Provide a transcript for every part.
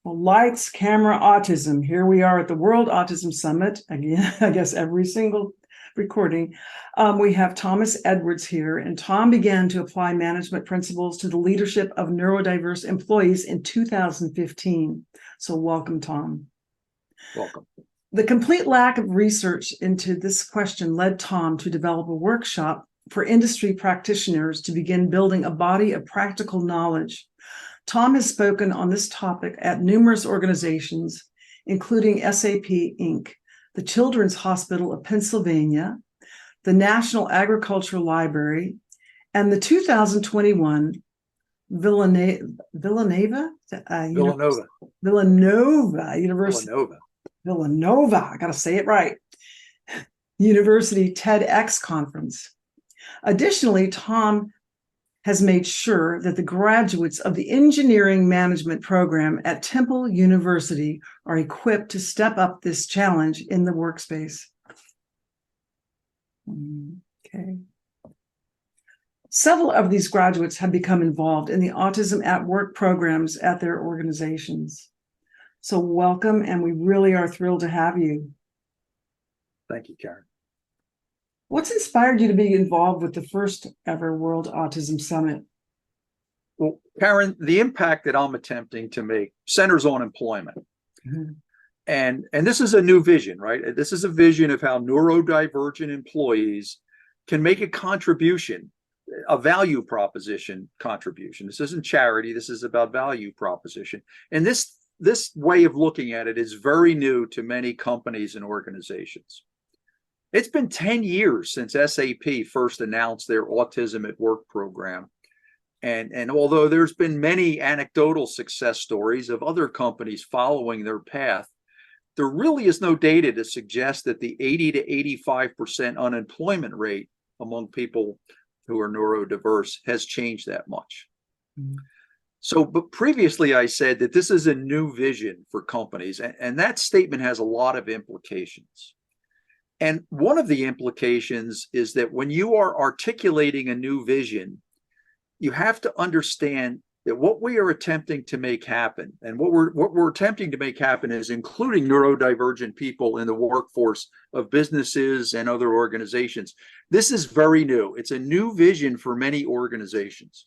Well, lights, camera, autism. Here we are at the World Autism Summit. Again, I guess every single recording. We have Thomas Edwards here, and Tom began to apply management principles to the leadership of neurodiverse employees in 2015. So welcome, Tom. Welcome. The complete lack of research into this question led Tom to develop a workshop for industry practitioners to begin building a body of practical knowledge. Tom has spoken on this topic at numerous organizations, including SAP Inc., the Children's Hospital of Pennsylvania, the National Agricultural Library, and the 2021 Villanova University. Villanova, I got to say it right. University TEDx conference. Additionally, Tom has made sure that the graduates of the engineering management program at Temple University are equipped to step up this challenge in the workspace. Okay. Several of these graduates have become involved in the Autism at Work programs at their organizations. So welcome, and we really are thrilled to have you. Thank you, Karen. What's inspired you to be involved with the first ever World Autism Summit? Well, Karen, the impact that I'm attempting to make centers on employment. Mm-hmm. And this is a new vision, right? This is a vision of how neurodivergent employees can make a contribution, a value proposition contribution. This isn't charity. This is about value proposition. And this way of looking at it is very new to many companies and organizations. It's been 10 years since SAP first announced their Autism at Work program. And although there's been many anecdotal success stories of other companies following their path, there really is no data to suggest that the 80 to 85% unemployment rate among people who are neurodiverse has changed that much. Mm-hmm. So, but previously I said that this is a new vision for companies, and that statement has a lot of implications. And one of the implications is that when you are articulating a new vision, you have to understand that what we are attempting to make happen, and what we're attempting to make happen is including neurodivergent people in the workforce of businesses and other organizations. This is very new. It's a new vision for many organizations.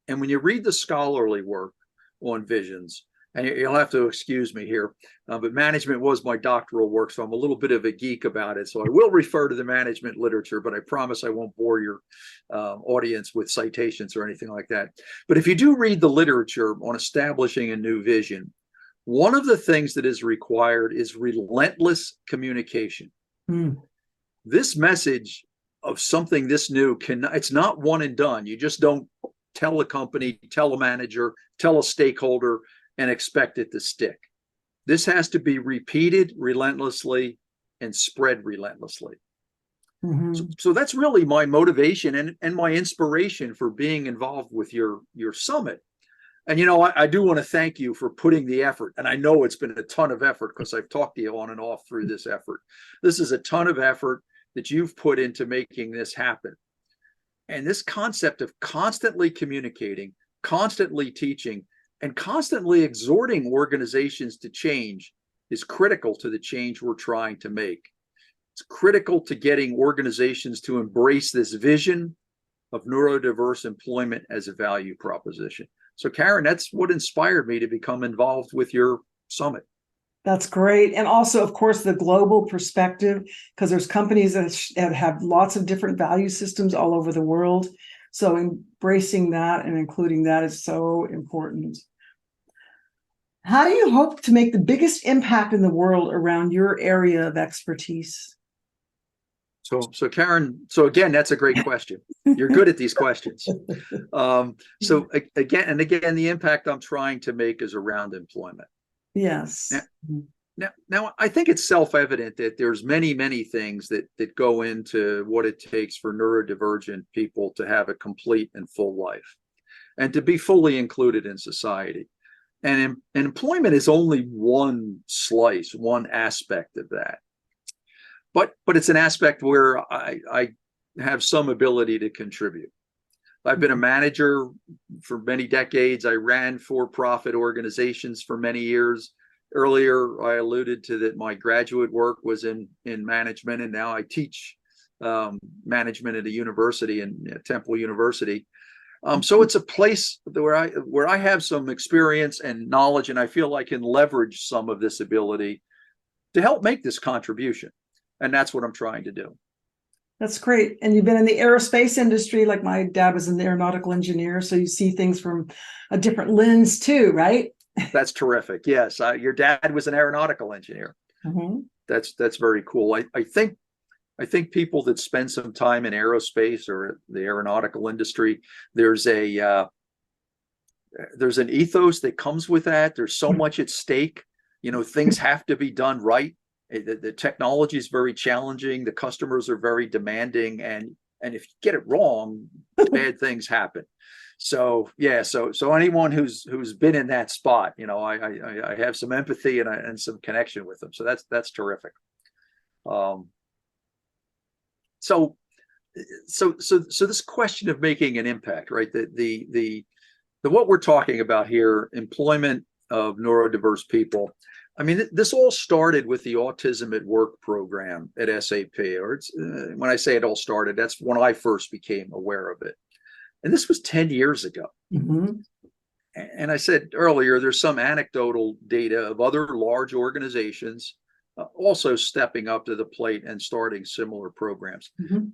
And when you read the scholarly work on visions, and you'll have to excuse me here, but management was my doctoral work, so I'm a little bit of a geek about it. So I will refer to the management literature, but I promise I won't bore your audience with citations or anything like that. But if you do read the literature on establishing a new vision, one of the things that is required is relentless communication. This message of something this new, it's not one and done. You just don't tell a company, tell a manager, tell a stakeholder, and expect it to stick. This has to be repeated relentlessly and spread relentlessly. Mm-hmm. So that's really my motivation and my inspiration for being involved with your summit. And, you know, I do want to thank you for putting the effort. And I know it's been a ton of effort because I've talked to you on and off through this effort. This is a ton of effort that you've put into making this happen. And this concept of constantly communicating, constantly teaching, and constantly exhorting organizations to change is critical to the change we're trying to make. It's critical to getting organizations to embrace this vision of neurodiverse employment as a value proposition. So, Karen, that's what inspired me to become involved with your summit. That's great. And also, of course, the global perspective, because there's companies that have lots of different value systems all over the world. So embracing that and including that is so important. How do you hope to make the biggest impact in the world around your area of expertise? So Karen, so again, that's a great question. You're good at these questions. So again, the impact I'm trying to make is around employment. Yes. Now, I think it's self-evident that there's many things that go into what it takes for neurodivergent people to have a complete and full life and to be fully included in society. And employment is only one slice, one aspect of that. But it's an aspect where I have some ability to contribute. I've been a manager for many decades. I ran for-profit organizations for many years. Earlier, I alluded to that my graduate work was in management, and now I teach management at a university, in Temple University. So it's a place where I have some experience and knowledge, and I feel I can leverage some of this ability to help make this contribution. And that's what I'm trying to do. That's great. And you've been in the aerospace industry, like my dad was an aeronautical engineer, so you see things from a different lens too, right? That's terrific. Yes, your dad was an aeronautical engineer. Mm-hmm. That's very cool. I think people that spend some time in aerospace or the aeronautical industry, there's an ethos that comes with that. There's so much at stake. Things have to be done right. The technology is very challenging. The customers are very demanding, and if you get it wrong, bad things happen. So yeah, so anyone who's been in that spot, I have some empathy and some connection with them. So that's terrific. So this question of making an impact, right? The what we're talking about here, employment of neurodiverse people. I mean, this all started with the Autism at Work program at SAP. Or when I say it all started, that's when I first became aware of it. And this was 10 years ago. Mm-hmm. And I said earlier, there's some anecdotal data of other large organizations also stepping up to the plate and starting similar programs. Mm-hmm.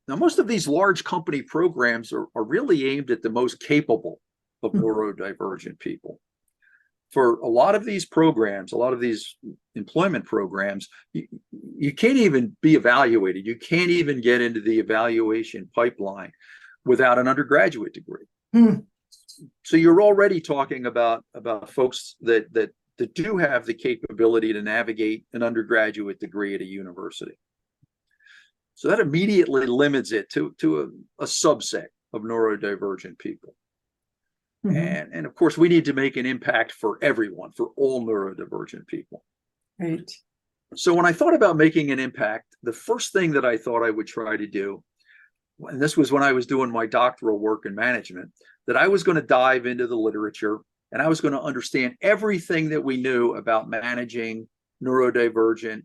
Now, most of these large company programs are really aimed at the most capable of neurodivergent people. For a lot of these programs, a lot of these employment programs, you can't even be evaluated. You can't even get into the evaluation pipeline without an undergraduate degree. Mm. So you're already talking about folks that do have the capability to navigate an undergraduate degree at a university. So that immediately limits it to a subset of neurodivergent people. Mm-hmm. And of course, we need to make an impact for everyone, for all neurodivergent people. Right. So when I thought about making an impact, the first thing that I thought I would try to do, and this was when I was doing my doctoral work in management, that I was going to dive into the literature and I was going to understand everything that we knew about managing neurodivergent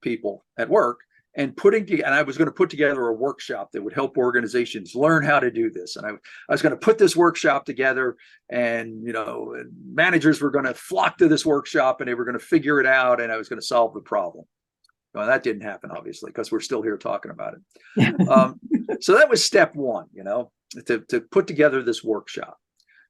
people at work, and I was going to put together a workshop that would help organizations learn how to do this. And I was going to put this workshop together, and managers were going to flock to this workshop and they were going to figure it out, and I was going to solve the problem. Well, that didn't happen, obviously, because we're still here talking about it. So that was step one, to put together this workshop.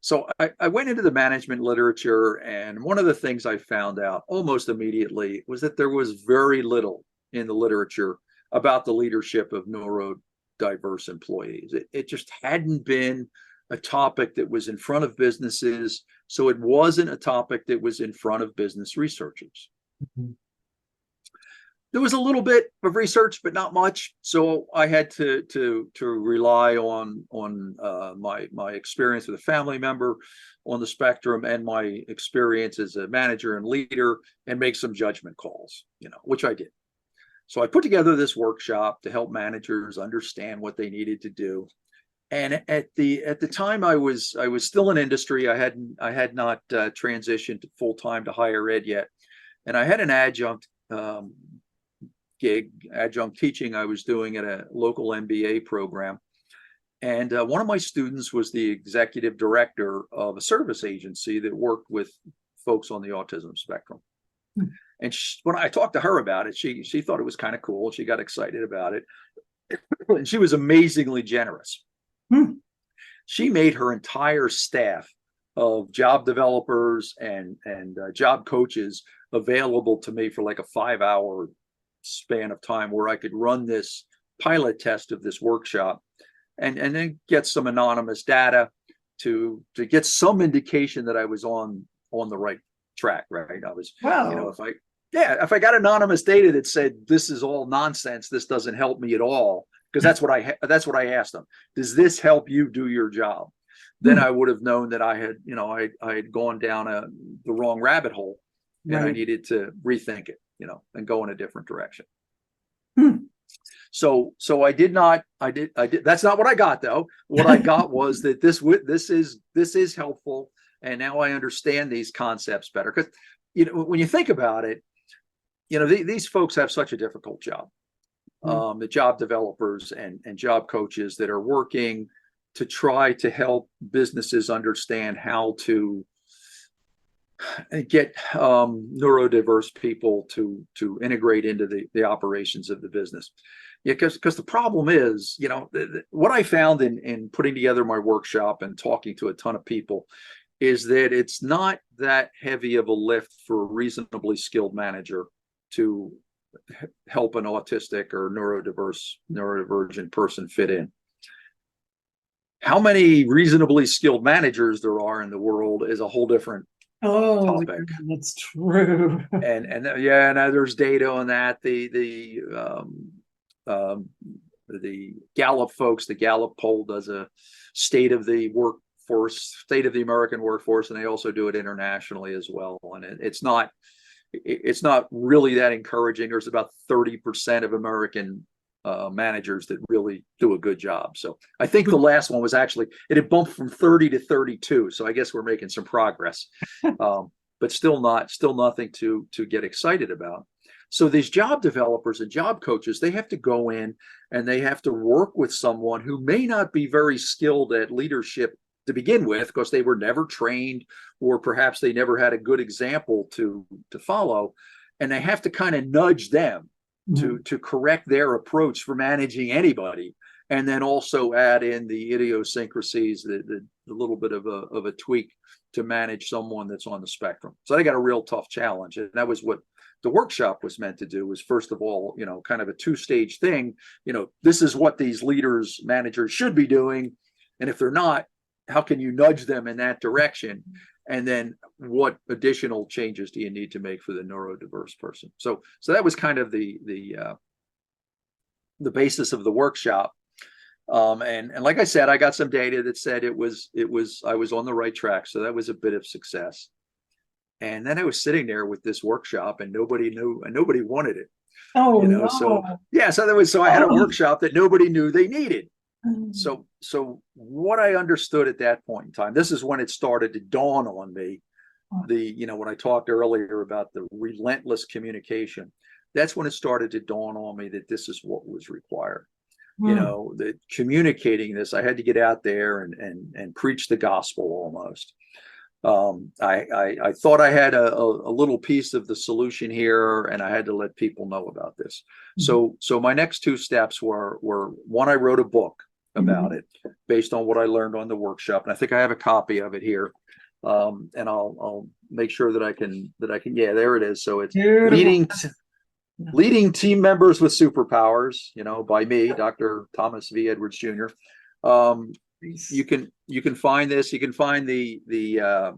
So I went into the management literature, and one of the things I found out almost immediately was that there was very little in the literature about the leadership of neurodiverse employees. It just hadn't been a topic that was in front of businesses, so it wasn't a topic that was in front of business researchers. Mm-hmm. There was a little bit of research, but not much. So I had to rely on my experience with a family member on the spectrum and my experience as a manager and leader, and make some judgment calls, which I did. So I put together this workshop to help managers understand what they needed to do. And at the time, I was still in industry. I had not transitioned to full-time to higher ed yet, and I had an adjunct adjunct teaching I was doing at a local MBA program. And one of my students was the executive director of a service agency that worked with folks on the autism spectrum. Hmm. And when I talked to her about it, she thought it was kind of cool. She got excited about it. And she was amazingly generous. Hmm. She made her entire staff of job developers and job coaches available to me for like a 5-hour span of time, where I could run this pilot test of this workshop and then get some anonymous data to get some indication that I was on the right track. Right. I was, wow. If I got anonymous data that said this is all nonsense, this doesn't help me at all, because that's what I asked them. Does this help you do your job? Then I would have known that I had gone down the wrong rabbit hole, and I needed to rethink it, and go in a different direction. So I did, that's not what I got though. What I got was that this is helpful. And now I understand these concepts better. Because, when you think about it, these folks have such a difficult job. The job developers and job coaches that are working to try to help businesses understand how to get neurodiverse people to integrate into the operations of the business. Yeah, because the problem is, what I found in putting together my workshop and talking to a ton of people is that it's not that heavy of a lift for a reasonably skilled manager to help an autistic or neurodivergent person fit in. How many reasonably skilled managers there are in the world is a whole different topic. That's true. and there's data on that. The Gallup folks, the Gallup poll does a state of the American workforce, and they also do it internationally as well. And it's not really that encouraging. There's about 30% of American managers that really do a good job. So I think the last one was it had bumped from 30 to 32. So I guess we're making some progress, but still nothing to get excited about. So these job developers and job coaches, they have to go in and they have to work with someone who may not be very skilled at leadership to begin with, because they were never trained, or perhaps they never had a good example to follow. And they have to kind of nudge them to correct their approach for managing anybody, and then also add in the idiosyncrasies, the little bit of a tweak to manage someone that's on the spectrum. So they got a real tough challenge, and that was what the workshop was meant to do. Was first of all, kind of a two-stage thing. This is what these leaders, managers should be doing, and if they're not, how can you nudge them in that direction? And then what additional changes do you need to make for the neurodiverse person? So that was kind of the basis of the workshop. And like I said, I got some data that said I was on the right track. So that was a bit of success. And then I was sitting there with this workshop, and nobody knew, and nobody wanted it. Oh, no. So I had a workshop that nobody knew they needed. So what I understood at that point in time, this is when it started to dawn on me, when I talked earlier about the relentless communication, that's when it started to dawn on me that this is what was required. That communicating this, I had to get out there and preach the gospel almost. I thought I had a little piece of the solution here, and I had to let people know about this. So my next two steps were one, I wrote a book about it based on what I learned on the workshop, and I think I have a copy of it here. And I'll make sure that I can. Yeah, there it is. So it's leading team members with superpowers. By me, Dr. Thomas V. Edwards Jr. You can find this. You can find the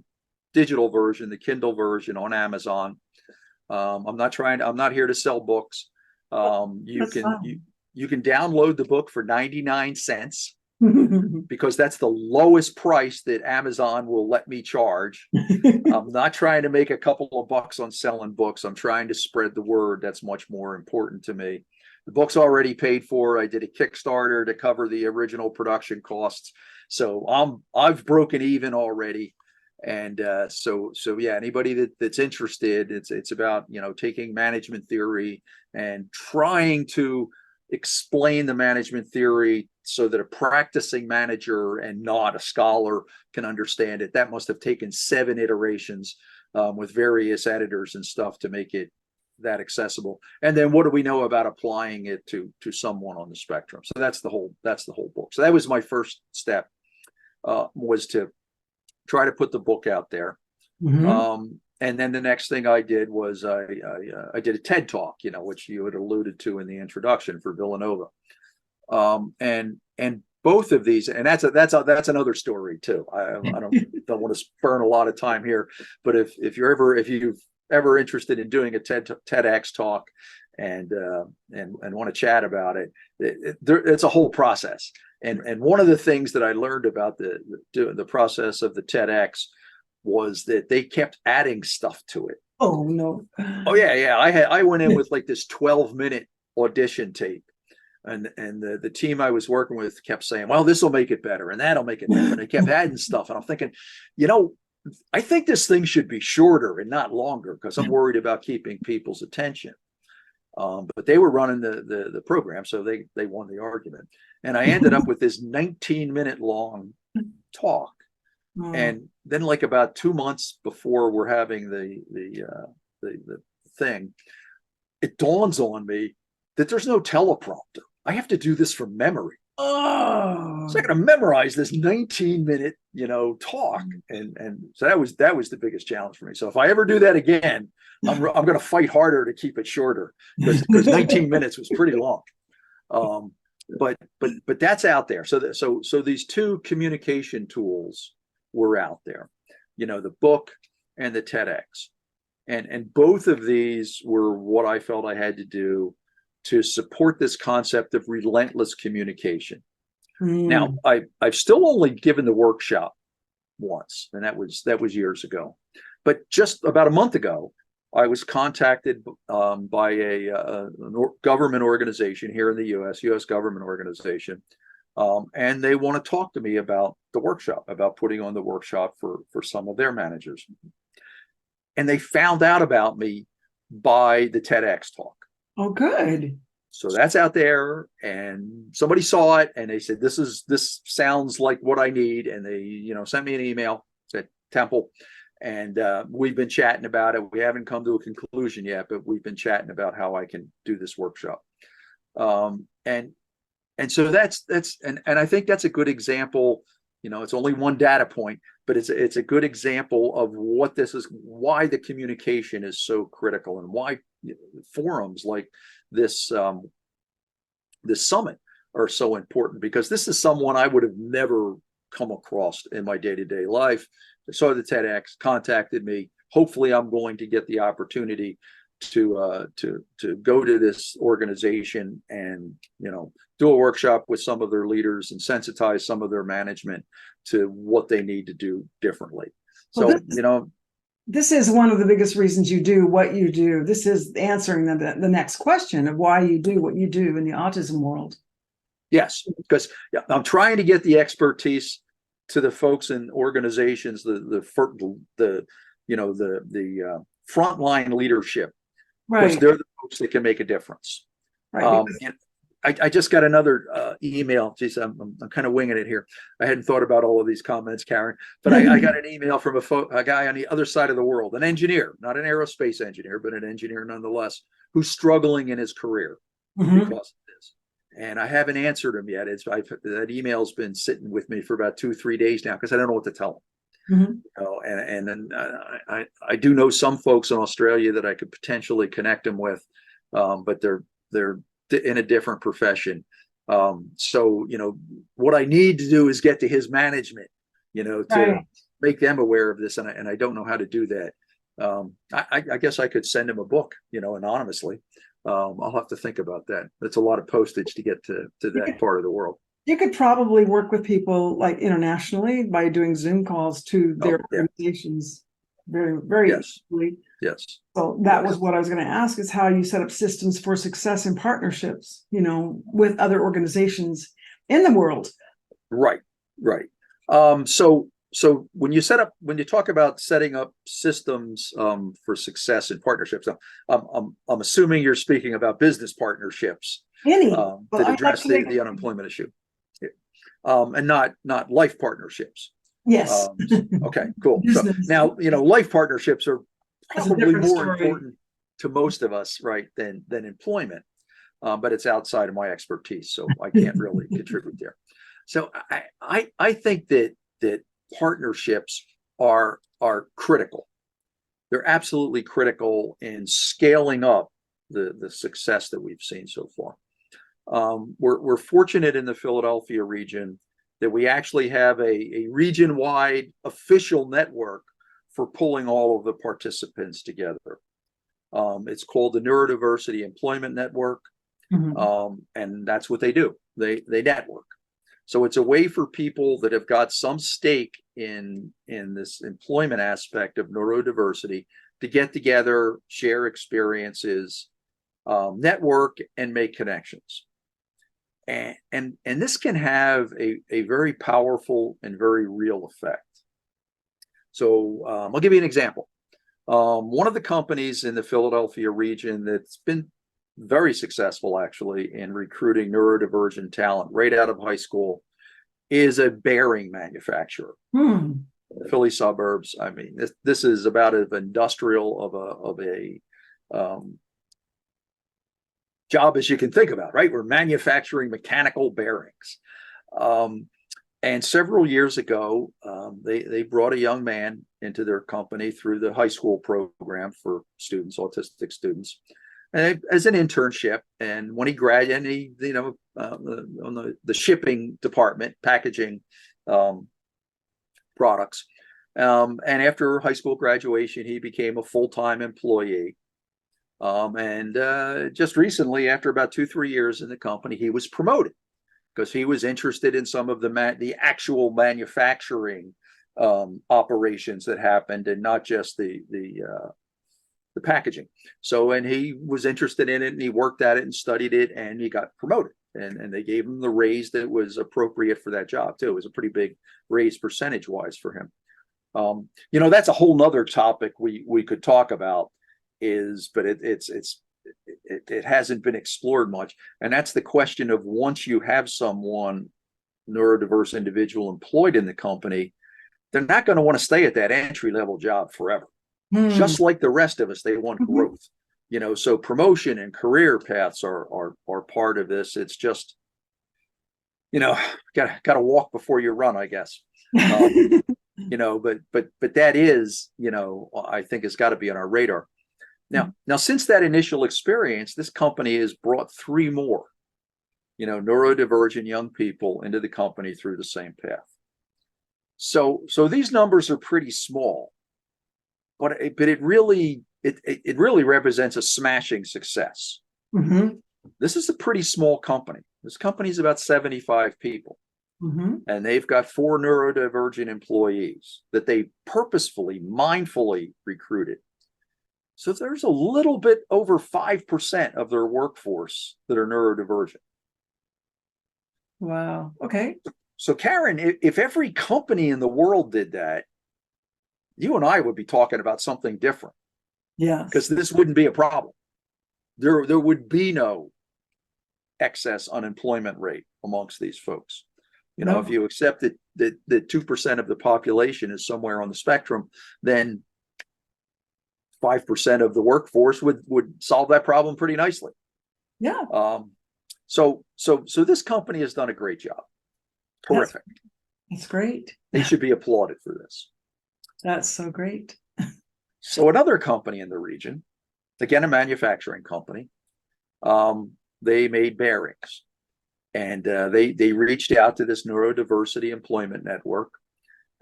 digital version, the Kindle version, on Amazon. I'm not here to sell books. You can download the book for 99 cents because that's the lowest price that Amazon will let me charge. I'm not trying to make a couple of bucks on selling books. I'm trying to spread the word. That's much more important to me. The book's already paid for. I did a Kickstarter to cover the original production costs. So I've broken even already. And so yeah, anybody that's interested, it's about, taking management theory and trying to explain the management theory so that a practicing manager and not a scholar can understand it. That must have taken 7 iterations with various editors and stuff to make it that accessible. And then what do we know about applying it to someone on the spectrum? So that's the whole book. So that was my first step, was to try to put the book out there. And then the next thing I did was I did a TED Talk, which you had alluded to in the introduction for Villanova. And both of these, and that's another story too. I don't want to burn a lot of time here, but if you've ever interested in doing a TEDx talk and want to chat about it, it's a whole process. And one of the things that I learned about the process of the TEDx was that they kept adding stuff to it. Oh no. Oh yeah. I went in with like this 12-minute audition tape, And the team I was working with kept saying, well, this will make it better and that'll make it better. And they kept adding stuff. And I'm thinking, I think this thing should be shorter and not longer because I'm worried about keeping people's attention. But they were running the program, so they won the argument. And I ended up with this 19-minute long talk. And then, like about 2 months before we're having the thing, it dawns on me that there's no teleprompter. I have to do this from memory. Oh, So I got to memorize this 19-minute, talk, and so that was the biggest challenge for me. So if I ever do that again, I'm going to fight harder to keep it shorter because 19 minutes was pretty long. But that's out there. So these two communication tools were out there, the book and the TEDx, and both of these were what I felt I had to do to support this concept of relentless communication. Now, I've still only given the workshop once, and that was years ago. But just about a month ago, I was contacted by a government organization here in the U.S. government organization, and they want to talk to me about the workshop, about putting on the workshop for some of their managers. And they found out about me by the TEDx talk. Oh, good. So that's out there, and somebody saw it and they said, this sounds like what I need. And they, sent me an email, said Temple, and we've been chatting about it. We haven't come to a conclusion yet, but we've been chatting about how I can do this workshop. And so that's and I think that's a good example. It's only one data point, but it's a good example of what this is, why the communication is so critical, and why forums like this summit are so important, because this is someone I would have never come across in my day-to-day life. I saw the TEDx, contacted me. Hopefully I'm going to get the opportunity to go to this organization and do a workshop with some of their leaders and sensitize some of their management to what they need to do differently. So this is one of the biggest reasons you do what you do. This is answering the next question of why you do what you do in the autism world. Yes, because I'm trying to get the expertise to the folks in organizations, the frontline leadership. Right. Because they're the folks that can make a difference. Right. And I just got another email. Geez, I'm kind of winging it here. I hadn't thought about all of these comments, Karen, but I got an email from a guy on the other side of the world, an engineer, not an aerospace engineer, but an engineer nonetheless, who's struggling in his career because of this. And I haven't answered him yet. That email's been sitting with me for about 2-3 days now because I don't know what to tell him. And then I do know some folks in Australia that I could potentially connect him with, but they're in a different profession. So what I need to do is get to his management, to make them aware of this, and I don't know how to do that. I guess I could send him a book, anonymously. I'll have to think about that. That's a lot of postage to get to that part of the world. You could probably work with people like internationally by doing Zoom calls to their organizations very, very easily. Yes. So that was what I was going to ask, is how you set up systems for success in partnerships, with other organizations in the world. Right. So when you talk about setting up systems for success in partnerships, I'm assuming you're speaking about business partnerships that address the unemployment issue. And not life partnerships. Yes. Okay, cool. So now, life partnerships are probably more important to most of us, right, than employment. But it's outside of my expertise, so I can't really contribute there. So I think that partnerships are critical. They're absolutely critical in scaling up the success that we've seen so far. We're fortunate in the Philadelphia region that we actually have a region-wide official network for pulling all of the participants together. It's called the Neurodiversity Employment Network, and that's what they do. They network. So it's a way for people that have got some stake in this employment aspect of neurodiversity to get together, share experiences, network, and make connections. And this can have a very powerful and very real effect. So I'll give you an example. One of the companies in the Philadelphia region that's been very successful actually in recruiting neurodivergent talent right out of high school is a bearing manufacturer. Philly suburbs. I mean, this is about as industrial of a job as you can think about, right? We're manufacturing mechanical bearings. And several years ago, they brought a young man into their company through the high school program for students, autistic students, as an internship. And when he graduated, on the shipping department, packaging products. And after high school graduation, he became a full-time employee. And just recently, after about 2-3 years in the company, he was promoted because he was interested in some of the actual manufacturing operations that happened, and not just the packaging. So, and he was interested in it, and he worked at it and studied it, and he got promoted. And they gave him the raise that was appropriate for that job too. It was a pretty big raise percentage-wise for him. That's a whole nother topic we could talk about, but it hasn't been explored much. And that's the question of, once you have someone, neurodiverse individual, employed in the company, they're not going to want to stay at that entry-level job forever. Just like the rest of us, they want growth. So promotion and career paths are part of this. It's just, gotta walk before you run, I guess. But that is, I think has got to be on our radar. Now, since that initial experience, this company has brought 3 more, neurodivergent young people into the company through the same path. So these numbers are pretty small, but it really represents a smashing success. This is a pretty small company. This company is about 75 people. And they've got 4 neurodivergent employees that they purposefully, mindfully recruited. So there's a little bit over 5% of their workforce that are neurodivergent. Wow. Okay. So Karen, if every company in the world did that, you and I would be talking about something different. Yeah. Because this wouldn't be a problem. There would be no excess unemployment rate amongst these folks. If you accept that 2% of the population is somewhere on the spectrum, then 5% of the workforce would solve that problem pretty nicely. Yeah. So this company has done a great job. Terrific. That's great. They should be applauded for this. That's so great. So another company in the region, again, a manufacturing company, they made bearings. And they reached out to this neurodiversity employment network,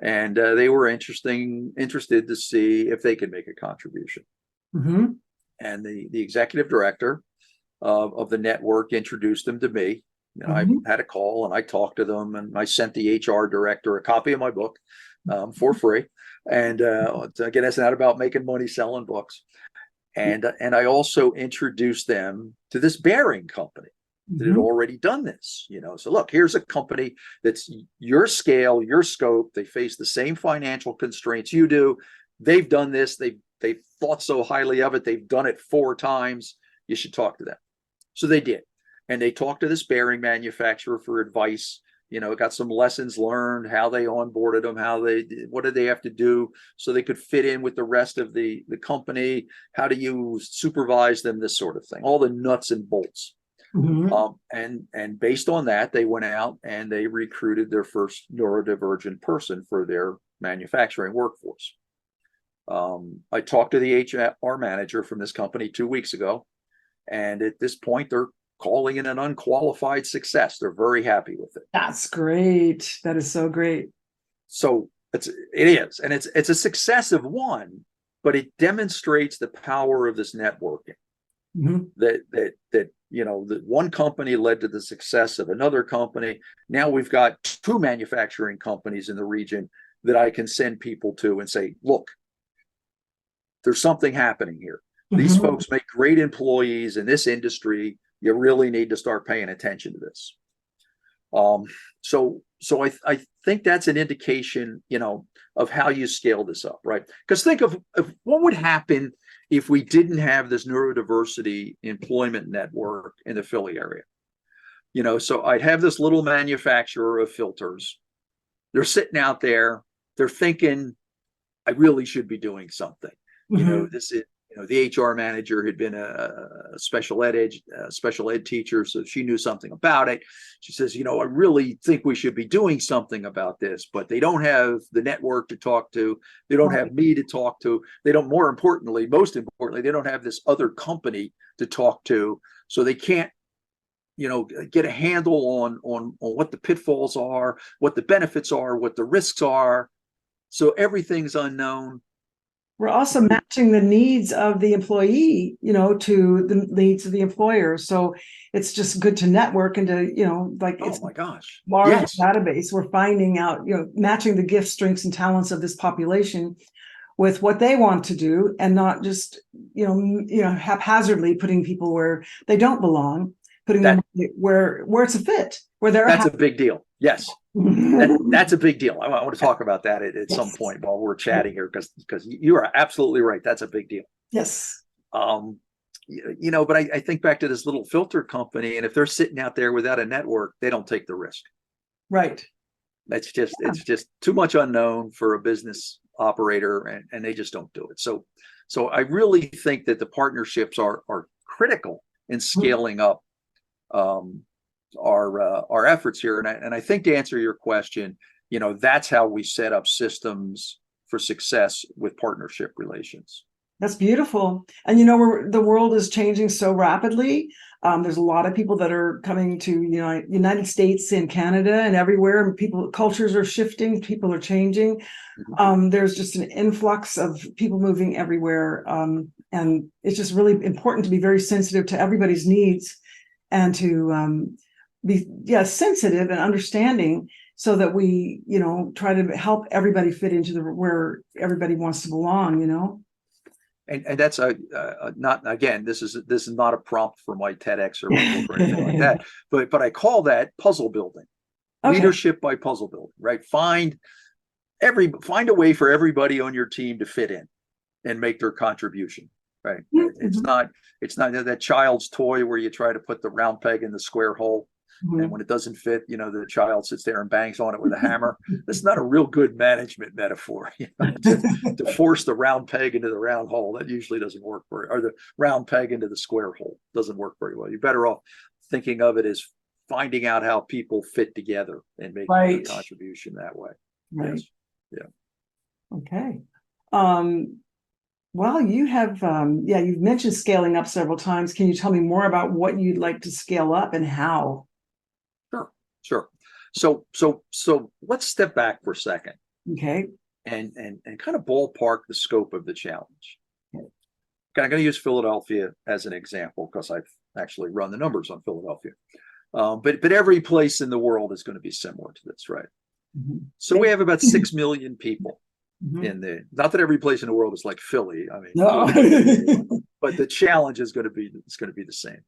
and they were interested to see if they could make a contribution. And the executive director of the network introduced them to me. I had a call and I talked to them, and I sent the HR director a copy of my book for free. And again, it's not about making money selling books. And I also introduced them to this bearing company that had already done this. So look, here's a company that's your scale, your scope. They face the same financial constraints you do. They've done this. They've thought so highly of it. They've done it 4 times. You should talk to them. So they did. And they talked to this bearing manufacturer for advice. Got some lessons learned, how they onboarded them, what did they have to do so they could fit in with the rest of the company, how do you supervise them, this sort of thing, all the nuts and bolts. And based on that, they went out and they recruited their first neurodivergent person for their manufacturing workforce. I talked to the HR manager from this company 2 weeks ago, and at this point, they're calling it an unqualified success. They're very happy with it. That's great. That is so great. So it is, and it's a success of one, but it demonstrates the power of this networking. That one company led to the success of another company. Now we've got 2 manufacturing companies in the region that I can send people to and say, look, there's something happening here. These folks make great employees in this industry. You really need to start paying attention to this. So I think that's an indication, of how you scale this up, right? Because think of what would happen if we didn't have this neurodiversity employment network in the Philly area. So I'd have this little manufacturer of filters. They're sitting out there. They're thinking, I really should be doing something. This is, the HR manager had been a special ed teacher, so she knew something about it. She says, I really think we should be doing something about this, but they don't have the network to talk to. They don't have me to talk to. They don't, most importantly, they don't have this other company to talk to. So they can't, get a handle on what the pitfalls are, what the benefits are, what the risks are. So everything's unknown. We're also matching the needs of the employee, to the needs of the employer. So it's just good to network and to, it's oh my gosh, large yes. database. We're finding out, matching the gifts, strengths, and talents of this population with what they want to do, and not just, haphazardly putting people where they don't belong, putting them where it's a fit, where they're That's a big deal. Yes. That's a big deal. I want to talk about that at some point while we're chatting here, because you are absolutely right. That's a big deal. Yes. But I think back to this little filter company, and if they're sitting out there without a network, they don't take the risk. Right. It's just too much unknown for a business operator, and they just don't do it. So I really think that the partnerships are critical in scaling up our efforts here. And I think, to answer your question, that's how we set up systems for success with partnership relations. That's beautiful. And the world is changing so rapidly. There's a lot of people that are coming to United States and Canada and everywhere, and cultures are shifting, people are changing. There's just an influx of people moving everywhere, and it's just really important to be very sensitive to everybody's needs, and to be sensitive and understanding, so that we try to help everybody fit into where everybody wants to belong. And that's not, again, this is not a prompt for my TEDx or my book or anything like that, but I call that puzzle building. Okay. Leadership by puzzle building, right? Find a way for everybody on your team to fit in and make their contribution, right? Mm-hmm. It's not that child's toy where you try to put the round peg in the square hole. Mm-hmm. And when it doesn't fit, the child sits there and bangs on it with a hammer. That's not a real good management metaphor. To force the round peg into the round hole, that usually doesn't work or the round peg into the square hole doesn't work very well. You're better off thinking of it as finding out how people fit together and making a contribution that way. Right. Yes. Yeah. Okay. Well, you have, you've mentioned scaling up several times. Can you tell me more about what you'd like to scale up and how? Sure. So let's step back for a second. Okay. And kind of ballpark the scope of the challenge. Okay. I'm going to use Philadelphia as an example because I've actually run the numbers on Philadelphia. But every place in the world is going to be similar to this, right? Mm-hmm. So we have about 6 million people in not that every place in the world is like Philly. I mean, no. But the challenge is going to be the same.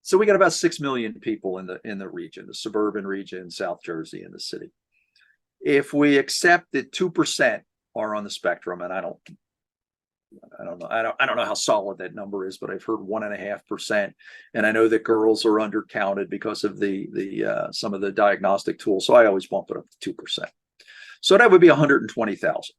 So we got about 6 million people in the region, the suburban region, South Jersey, and the city. If we accept that 2% are on the spectrum, and I don't know how solid that number is, but I've heard 1.5%, and I know that girls are undercounted because of the some of the diagnostic tools. So I always bump it up to 2%. So that would be 120,000.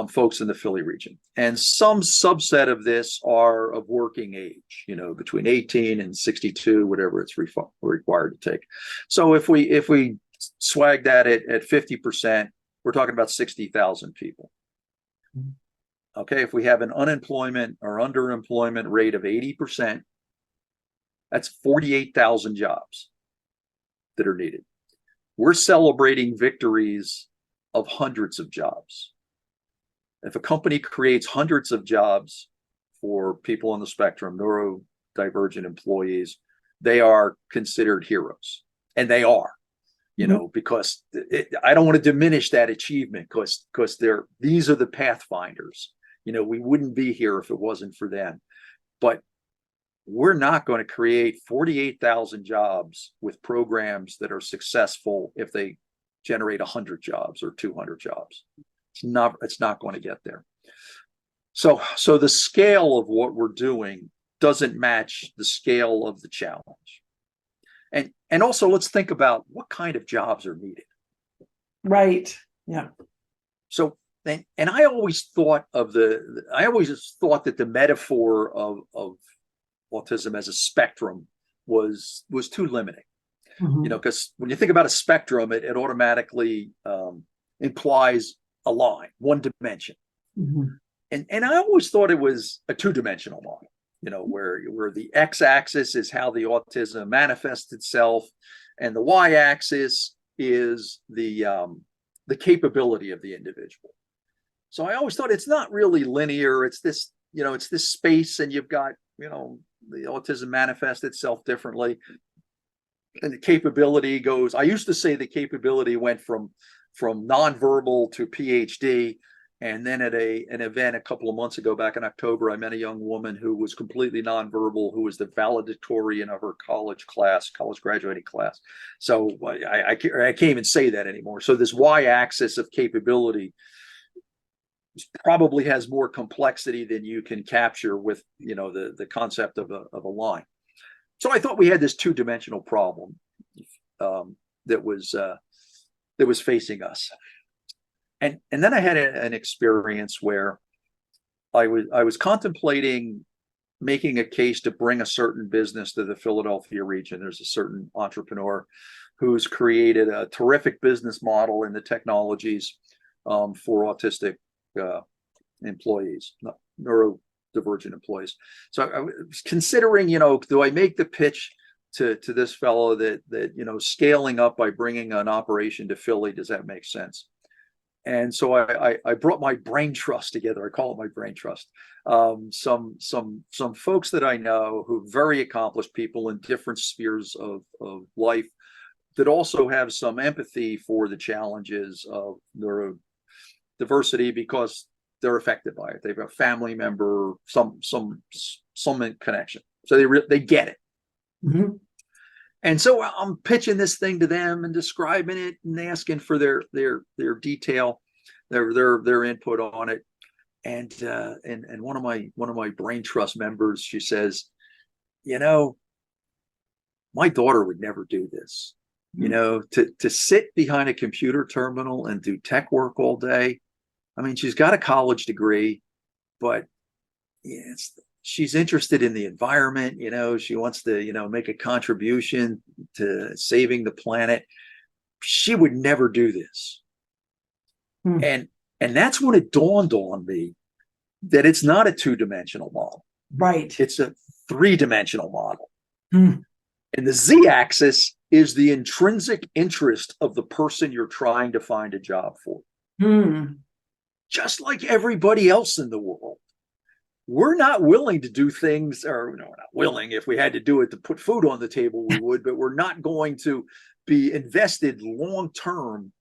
Folks in the Philly region. And some subset of this are of working age, between 18 and 62, whatever it's required to take. So if we swag that at 50%, we're talking about 60,000 people. Okay, if we have an unemployment or underemployment rate of 80%, that's 48,000 jobs that are needed. We're celebrating victories of hundreds of jobs. If a company creates hundreds of jobs for people on the spectrum, neurodivergent employees, they are considered heroes. And they are, because I don't want to diminish that achievement because these are the pathfinders. We wouldn't be here if it wasn't for them. But we're not going to create 48,000 jobs with programs that are successful if they generate 100 jobs or 200 jobs. It's not going to get there. So the scale of what we're doing doesn't match the scale of the challenge. And also, let's think about what kind of jobs are needed. Right. Yeah. So, and I always thought that the metaphor of autism as a spectrum was too limiting. Mm-hmm. You know, because when you think about a spectrum, it automatically implies a line, one dimension. Mm-hmm. And I always thought it was a two-dimensional model, you know, where the x-axis is how the autism manifests itself, and the y-axis is the capability of the individual. So I always thought it's not really linear. It's this, you know, it's this space, and you've got, you know, the autism manifests itself differently. And the capability goes, I used to say the capability went from nonverbal to PhD. And then at an event a couple of months ago, back in October, I met a young woman who was completely nonverbal, who was the valedictorian of her college graduating class. So I can't even say that anymore. So this y-axis of capability probably has more complexity than you can capture with, you know, the concept of a line. So I thought we had this two-dimensional problem that was facing us. And then I had an experience where I was contemplating making a case to bring a certain business to the Philadelphia region. There's a certain entrepreneur who's created a terrific business model in the technologies for autistic employees, neurodivergent employees. So I was considering, you know, do I make the pitch to this fellow that you know, scaling up by bringing an operation to Philly, does that make sense? And so I brought my brain trust together. I call it my brain trust. Some folks that I know who are very accomplished people in different spheres of life that also have some empathy for the challenges of neurodiversity because they're affected by it. They've got a family member, some connection, so they get it. Mm-hmm. And so I'm pitching this thing to them and describing it and asking for their detail, their input on it. And one of my brain trust members, she says, you know, my daughter would never do this. You know, to sit behind a computer terminal and do tech work all day. I mean, she's got a college degree, but yeah, she's interested in the environment. You know, she wants to, you know, make a contribution to saving the planet. She would never do this. And that's when it dawned on me that it's not a two-dimensional model. Right. It's a three-dimensional model. And the z-axis is the intrinsic interest of the person you're trying to find a job for. Just like everybody else in the world. We're not willing to do things, or no, we're not willing. If we had to do it to put food on the table, we would, but we're not going to be invested long-term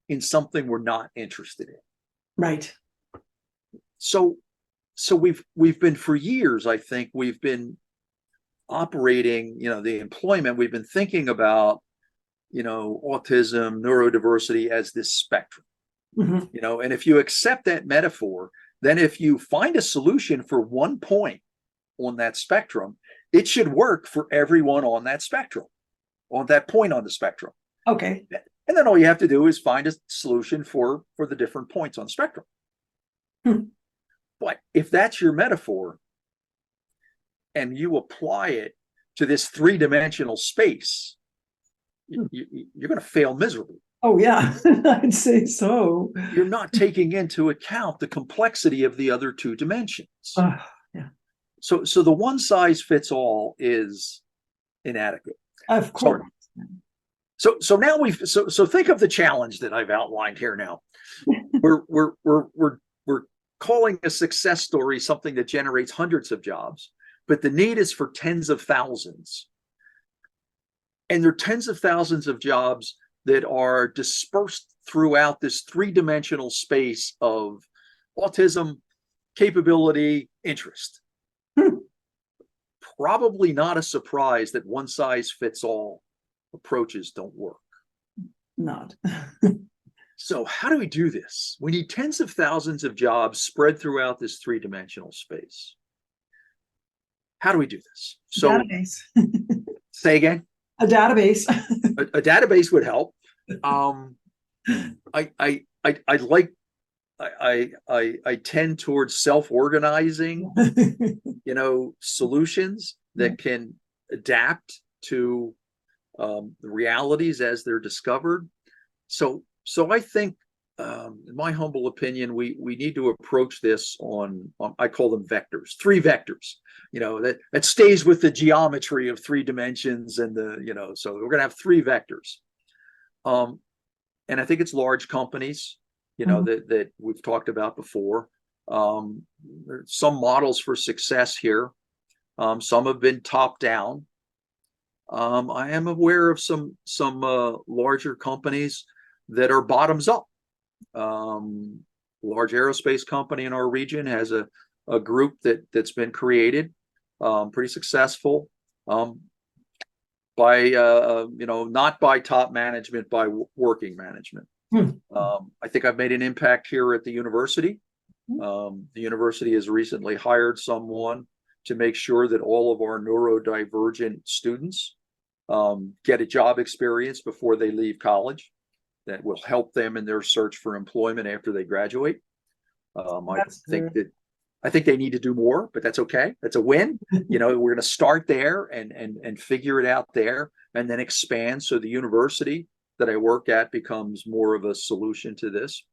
in something we're not interested in. Right. So we've been, for years, I think we've been operating, you know, the employment, we've been thinking about, you know, autism, neurodiversity as this spectrum, you know, and if you accept that metaphor, then if you find a solution for one point on that spectrum, it should work for everyone on that spectrum, on that point on the spectrum. Okay. And then all you have to do is find a solution for the different points on the spectrum. But if that's your metaphor and you apply it to this three-dimensional space, you're going to fail miserably. Oh, yeah, I'd say so. You're not taking into account the complexity of the other two dimensions. Yeah. So the one size fits all is inadequate. Of course. So now so think of the challenge that I've outlined here now. We're calling a success story something that generates hundreds of jobs, but the need is for tens of thousands. And there are tens of thousands of jobs that are dispersed throughout this three-dimensional space of autism, capability, interest. probably not a surprise that one size fits all approaches don't work. Not. So how do we do this? We need tens of thousands of jobs spread throughout this three-dimensional space. How do we do this? So Database. say again. A database. A database would help. I like I tend towards self-organizing, solutions that can adapt to the realities as they're discovered. So I think, in my humble opinion, we need to approach this on I call them vectors, three vectors, that stays with the geometry of three dimensions and so we're going to have three vectors. And I think it's large companies, that we've talked about before. There's some models for success here. Some have been top down. I am aware of some larger companies that are bottoms up. Large aerospace company in our region has a group that's been created, pretty successful, by not by top management, by working management. I think I've made an impact here at the university. The university has recently hired someone to make sure that all of our neurodivergent students get a job experience before they leave college that will help them in their search for employment after they graduate. I think they need to do more, but that's okay. That's a win. We're going to start there and figure it out there and then expand. So the university that I work at becomes more of a solution to this.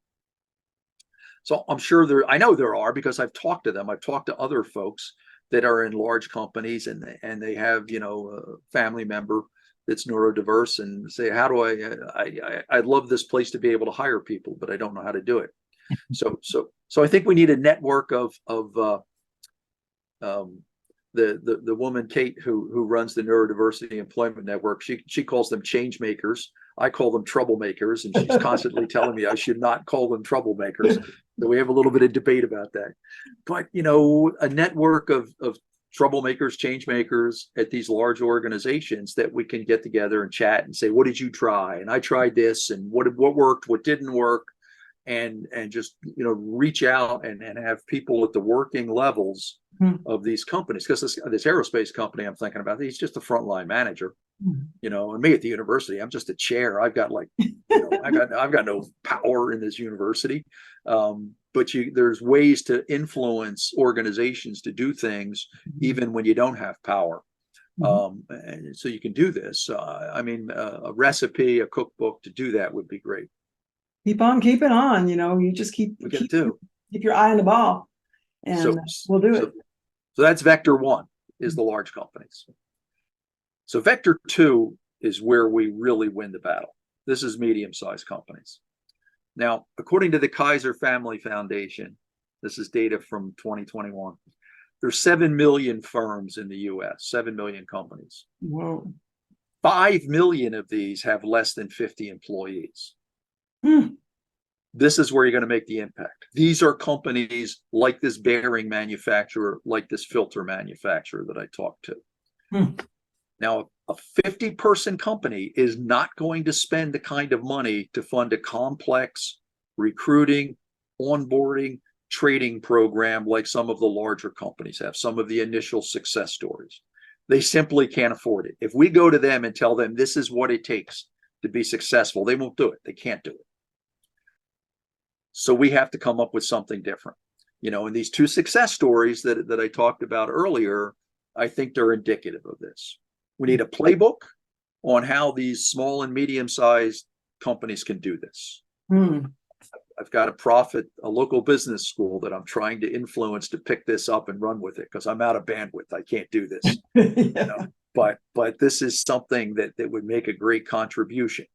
So I'm sure I know there are, because I've talked to them. I've talked to other folks that are in large companies and they have, a family member that's neurodiverse and say, how do I'd love this place to be able to hire people, but I don't know how to do it. So I think we need a network of the woman, Kate, who runs the Neurodiversity Employment Network. She calls them change makers. I call them troublemakers, and she's constantly telling me I should not call them troublemakers. So we have a little bit of debate about that. But, a network of troublemakers, change makers at these large organizations that we can get together and chat and say, what did you try? And I tried this, and what worked, what didn't work, and just, reach out and have people at the working levels of these companies. Because this aerospace company I'm thinking about, he's just a frontline manager. And me at the university, I'm just a chair. I've got I've got no power in this university. But there's ways to influence organizations to do things even when you don't have power. And so you can do this. A recipe, a cookbook to do that would be great. Keep on keeping on. You just keep your eye on the ball, and we'll do it. So that's vector one, is the large companies. So vector two is where we really win the battle. This is medium-sized companies. Now, according to the Kaiser Family Foundation, this is data from 2021, there's 7 million firms in the US, 7 million companies. Whoa. 5 million of these have less than 50 employees. This is where you're going to make the impact. These are companies like this bearing manufacturer, like this filter manufacturer that I talked to. Now, a 50-person company is not going to spend the kind of money to fund a complex recruiting, onboarding, training program like some of the larger companies have, some of the initial success stories. They simply can't afford it. If we go to them and tell them this is what it takes to be successful, they won't do it. They can't do it. So we have to come up with something different. And these two success stories that I talked about earlier, I think they're indicative of this. We need a playbook on how these small and medium-sized companies can do this. I've got a local business school that I'm trying to influence to pick this up and run with it, because I'm out of bandwidth. I can't do this. But this is something that would make a great contribution.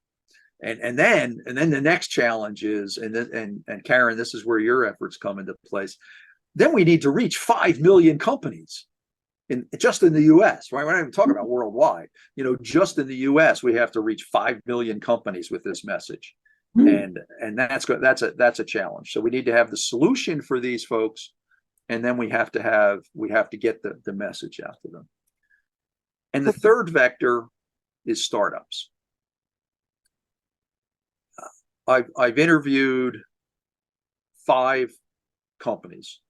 And then the next challenge is, and Karen, this is where your efforts come into place. Then we need to reach 5 million companies just in the US, right? We're not even talking about worldwide. Just in the US, we have to reach 5 million companies with this message. And that's a challenge. So we need to have the solution for these folks, and then we have to get the message out to them. And the third vector is startups. I've interviewed 5 companies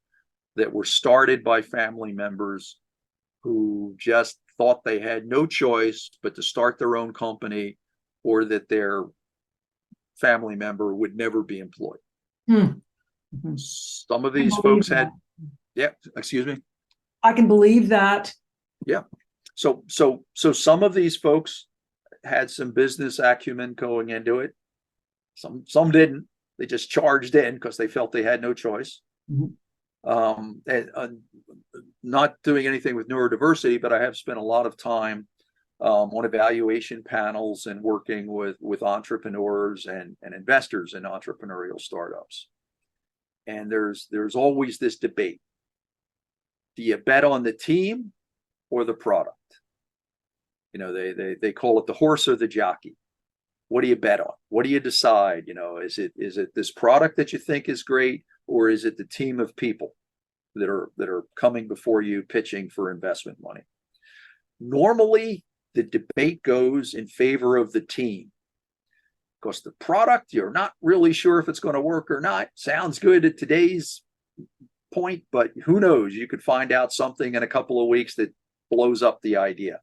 that were started by family members who just thought they had no choice but to start their own company, or that their family member would never be employed. Mm-hmm. Some of these folks had, excuse me. I can believe that. Yeah. So some of these folks had some business acumen going into it. Some didn't. They just charged in because they felt they had no choice. Mm-hmm. Not doing anything with neurodiversity, but I have spent a lot of time on evaluation panels and working with entrepreneurs and investors in entrepreneurial startups. And there's always this debate. Do you bet on the team or the product? You know, they call it the horse or the jockey. What do you bet on? What do you decide? You know, is it this product that you think is great, or is it the team of people that are coming before you pitching for investment money? Normally, the debate goes in favor of the team, because the product, you're not really sure if it's going to work or not. Sounds good at today's point, but who knows? You could find out something in a couple of weeks that blows up the idea.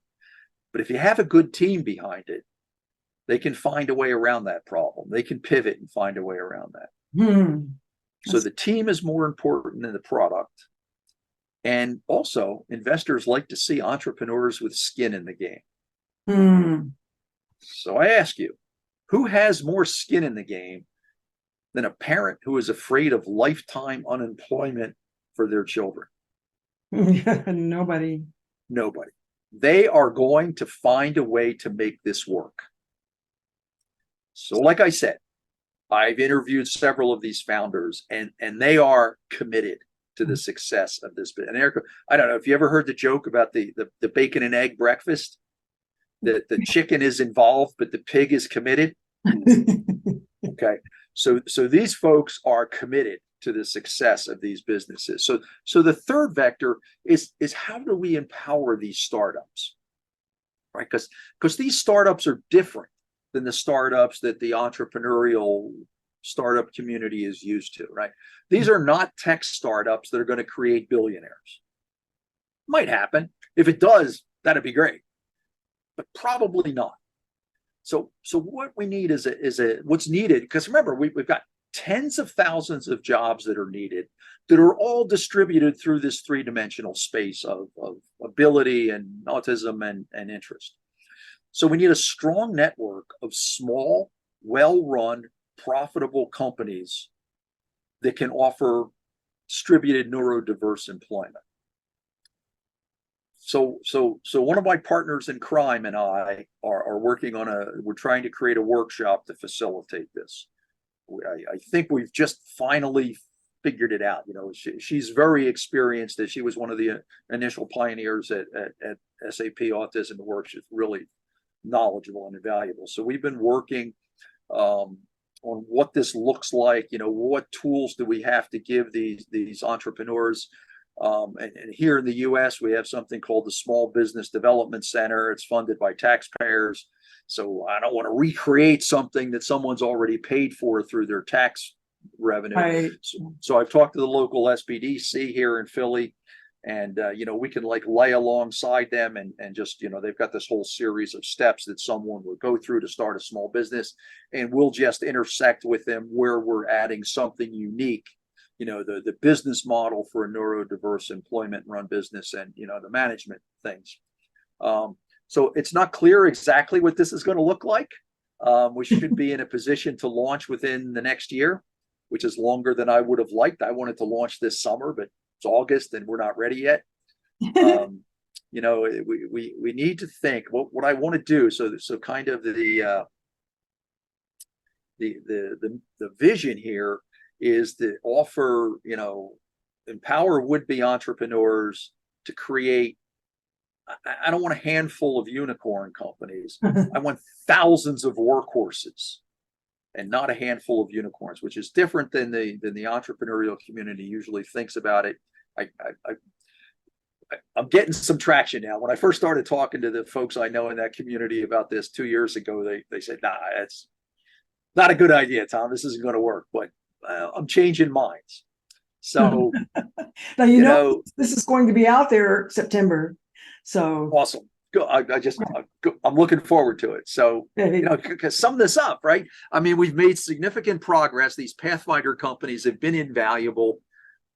But if you have a good team behind it, they can find a way around that problem. They can pivot and find a way around that. So the team is more important than the product. And also, investors like to see entrepreneurs with skin in the game. So I ask you, who has more skin in the game than a parent who is afraid of lifetime unemployment for their children? Nobody. They are going to find a way to make this work. So like I said, I've interviewed several of these founders, and they are committed to the success of this. And Erica, I don't know if you ever heard the joke about the bacon and egg breakfast, that the chicken is involved, but the pig is committed. Okay. So these folks are committed to the success of these businesses. So the third vector is how do we empower these startups, right? Because these startups are different than the startups that the entrepreneurial startup community is used to, right? These are not tech startups that are going to create billionaires. Might happen. If it does, that'd be great, but probably not. So what we need is what's needed, because remember, we've got tens of thousands of jobs that are needed, that are all distributed through this 3-dimensional space of ability and autism and interest. So we need a strong network of small, well-run, profitable companies that can offer distributed neurodiverse employment. So one of my partners in crime and I are working on we're trying to create a workshop to facilitate this. I think we've just finally figured it out. You know, she's very experienced. She was one of the initial pioneers at SAP Autism Works. She's really knowledgeable and invaluable. So we've been working on what this looks like. You know, what tools do we have to give these entrepreneurs? And here in the U.S., we have something called the Small Business Development Center. It's funded by taxpayers. So I don't want to recreate something that someone's already paid for through their tax revenue. Right. So I've talked to the local SBDC here in Philly, and you know, we can like lay alongside them and just, you know, they've got this whole series of steps that someone would go through to start a small business, and we'll just intersect with them where we're adding something unique. You know, the business model for a neurodiverse employment run business, and, you know, the management things. So it's not clear exactly what this is going to look like. We should be in a position to launch within the next year, which is longer than I would have liked. I wanted to launch this summer, but it's August and we're not ready yet. You know, we need to think what I want to do. So kind of the vision here is to offer, you know, empower would-be entrepreneurs to create. I don't want a handful of unicorn companies. I want thousands of workhorses, and not a handful of unicorns, which is different than the entrepreneurial community usually thinks about it. I'm I'm getting some traction now. When I first started talking to the folks I know in that community about this 2 years ago, they said, "Nah, it's not a good idea, Tom. This isn't going to work." But I'm changing minds. So, Now, you know, this is going to be out there September. So awesome. I'm looking forward to it. So, sum this up, right? I mean, we've made significant progress. These Pathfinder companies have been invaluable.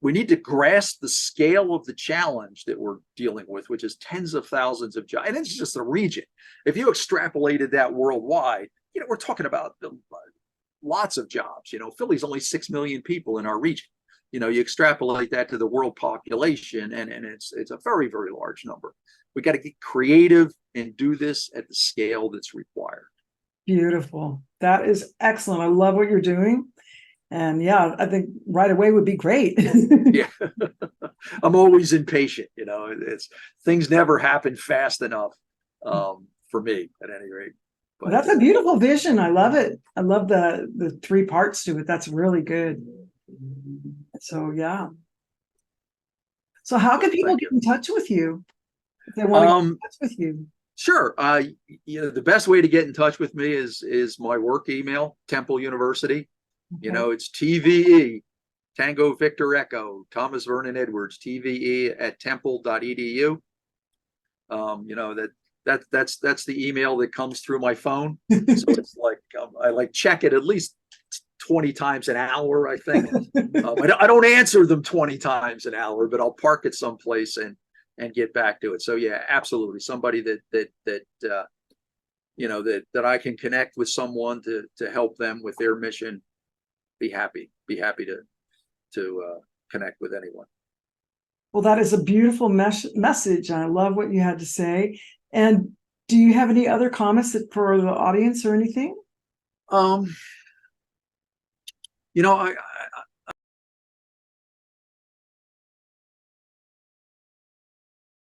We need to grasp the scale of the challenge that we're dealing with, which is tens of thousands of jobs. And it's just a region. If you extrapolated that worldwide, we're talking about lots of jobs. Philly's only 6 million people in our region. You extrapolate that to the world population, and it's a very, very large number. We got to get creative and do this at the scale that's required. Beautiful. That is excellent. I love what you're doing. And yeah, I think right away would be great. Yeah. I'm always impatient. Things never happen fast enough for me at any rate. But that's a beautiful vision. I love it. I love the 3 parts to it. That's really good. So yeah. So how can people get in touch with you if they want to get in touch with you? Sure. The best way to get in touch with me is my work email, Temple University. Okay. It's TVE, Tango Victor Echo, Thomas Vernon Edwards, TVE at temple.edu. That's the email that comes through my phone. So it's like I check it at least 20 times an hour, I think. I don't answer them 20 times an hour, but I'll park it someplace and get back to it. So yeah, absolutely. Somebody that I can connect with someone to help them with their mission. Be happy to connect with anyone. Well, that is a beautiful message. I love what you had to say. And do you have any other comments for the audience or anything?